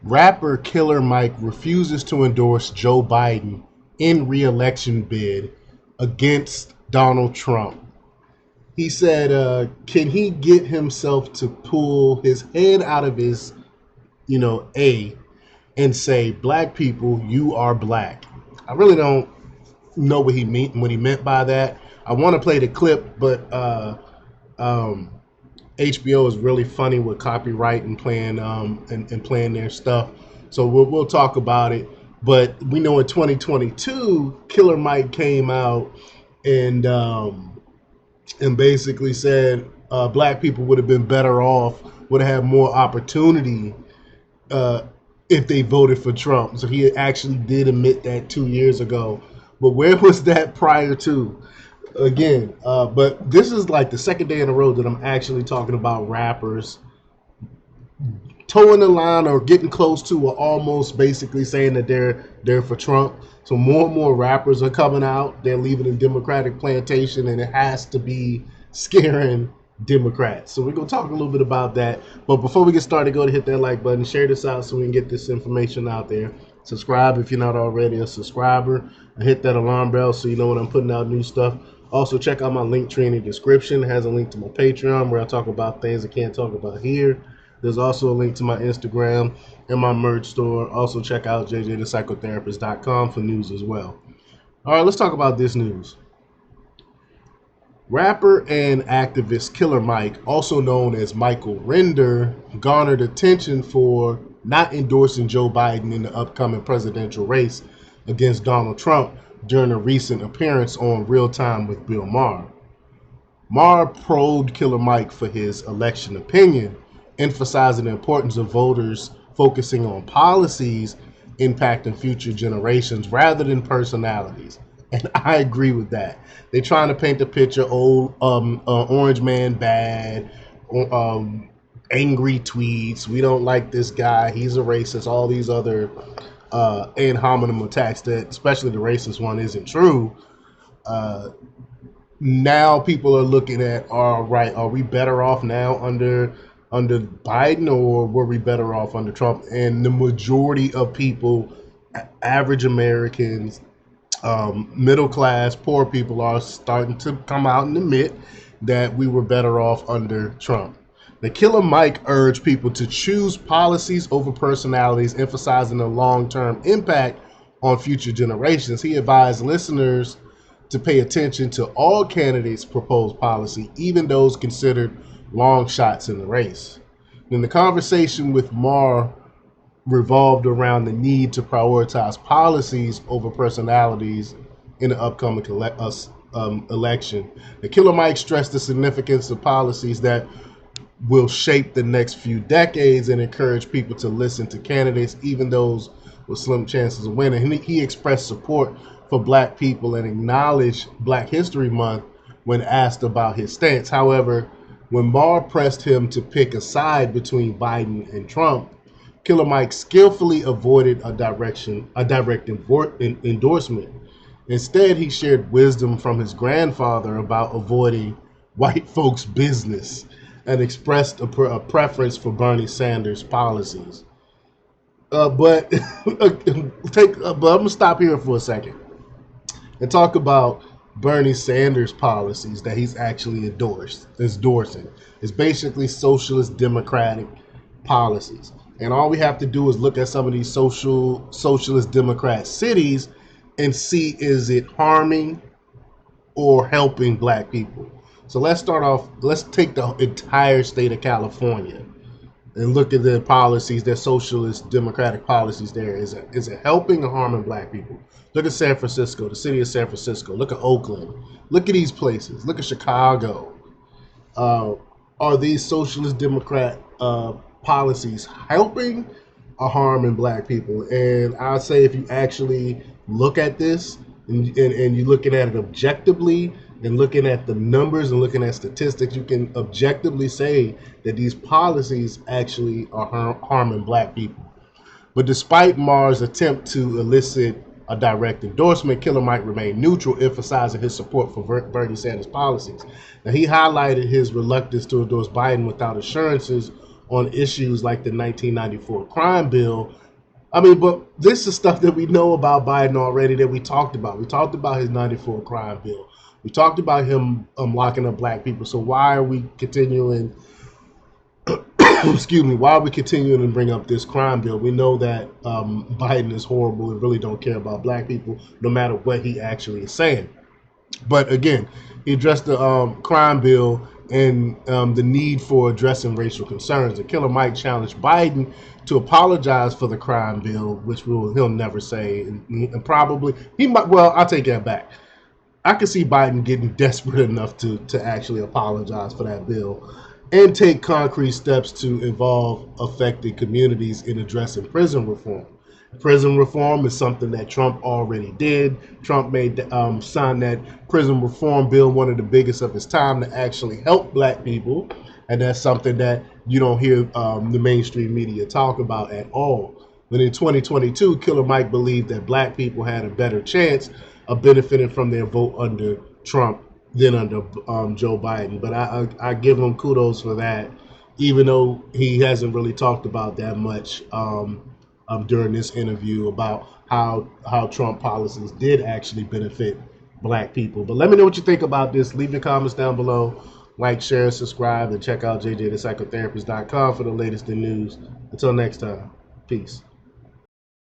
Rapper Killer Mike refuses to endorse Joe Biden in re-election bid against Donald Trump. He said, can he get himself to pull his head out of his, A and say, black people, you are black? I really don't know what he meant by that. I want to play the clip, but um, HBO is really funny with copyright and playing and playing their stuff. So we'll talk about it. But we know in 2022, Killer Mike came out and basically said black people would have been better off, would have had more opportunity uh, if they voted for Trump. So he actually did admit that 2 years ago. But where was that prior to? Again, but this is like the second day in a row that I'm actually talking about rappers towing the line or getting close to, or almost basically saying that they're for Trump. So more and more rappers are coming out. They're leaving the Democratic plantation, and it has to be scaring Democrats. So we're gonna talk a little bit about that. But before we get started, go to hit that like button, share this out so we can get this information out there. Subscribe if you're not already a subscriber, and hit that alarm bell so you know when I'm putting out new stuff. Also, check out my link tree in the description. It has a link to my Patreon where I talk about things I can't talk about here. There's also a link to my Instagram and my merch store. Also, check out jjthepsychotherapist.com for news as well. All right, let's talk about this news. Rapper and activist Killer Mike, also known as Michael Render, garnered attention for not endorsing Joe Biden in the upcoming presidential race against Donald Trump during a recent appearance on Real Time with Bill Maher. Maher probed Killer Mike for his election opinion, emphasizing the importance of voters focusing on policies impacting future generations rather than personalities. And I agree with that. They're trying to paint the picture: old orange man bad, angry tweets. We don't like this guy. He's a racist. All these other ad hominem attacks that, especially the racist one, isn't true. Uh, Now people are looking at, all right, are we better off now under Biden, or were we better off under Trump? And the majority of people, average Americans, middle class, poor people, are starting to come out and admit that we were better off under Trump. The Killer Mike urged people to choose policies over personalities, emphasizing the long-term impact on future generations. He advised listeners to pay attention to all candidates' proposed policy, even those considered long shots in the race. Then the conversation with Maher revolved around the need to prioritize policies over personalities in the upcoming election. The Killer Mike stressed the significance of policies that will shape the next few decades and encourage people to listen to candidates, even those with slim chances of winning. He expressed support for black people and acknowledged Black History Month when asked about his stance. However, when Maher pressed him to pick a side between Biden and Trump, Killer Mike skillfully avoided a direct endorsement. Instead, he shared wisdom from his grandfather about avoiding white folks' business and expressed a preference for Bernie Sanders' policies. But I'm gonna stop here for a second and talk about Bernie Sanders' policies that he's actually endorsing. It's basically socialist democratic policies. And all we have to do is look at some of these socialist democrat cities and see, is it harming or helping black people? So let's start off, let's take the entire state of California and look at their policies, their socialist democratic policies there. Is it helping or harming black people? Look at San Francisco, the city of San Francisco. Look at Oakland. Look at these places. Look at Chicago. Are these socialist democrat policies helping or harming black people? And I'd say if you actually look at this and you're looking at it objectively and looking at the numbers and looking at statistics, you can objectively say that these policies actually are harming black people. But despite Maher's attempt to elicit a direct endorsement, Killer Mike remained neutral, emphasizing his support for Bernie Sanders' policies. Now, he highlighted his reluctance to endorse Biden without assurances on issues like the 1994 crime bill. I mean, but this is stuff that we know about Biden already that we talked about. We talked about his 94 crime bill. We talked about him locking up black people. So why are we continuing excuse me, why are we continuing to bring up this crime bill? We know that Biden is horrible and really don't care about black people, no matter what he actually is saying. But again, he addressed the crime bill and the need for addressing racial concerns. The Killer Mike challenged Biden to apologize for the crime bill, which he'll never say, and probably he might. Well, I'll take that back. I could see Biden getting desperate enough to actually apologize for that bill and take concrete steps to involve affected communities in addressing prison reform. Prison reform is something that Trump already did. Trump made signed that prison reform bill, one of the biggest of his time, to actually help black people, and that's something that you don't hear the mainstream media talk about at all. But in 2022, Killer Mike believed that black people had a better chance of benefiting from their vote under Trump than under Joe Biden. But I give him kudos for that, even though he hasn't really talked about that much during this interview about how Trump policies did actually benefit black people. But let me know what you think about this. Leave your comments down below. Like, share, subscribe, and check out jjthepsychotherapist.com for the latest in news. Until next time, peace.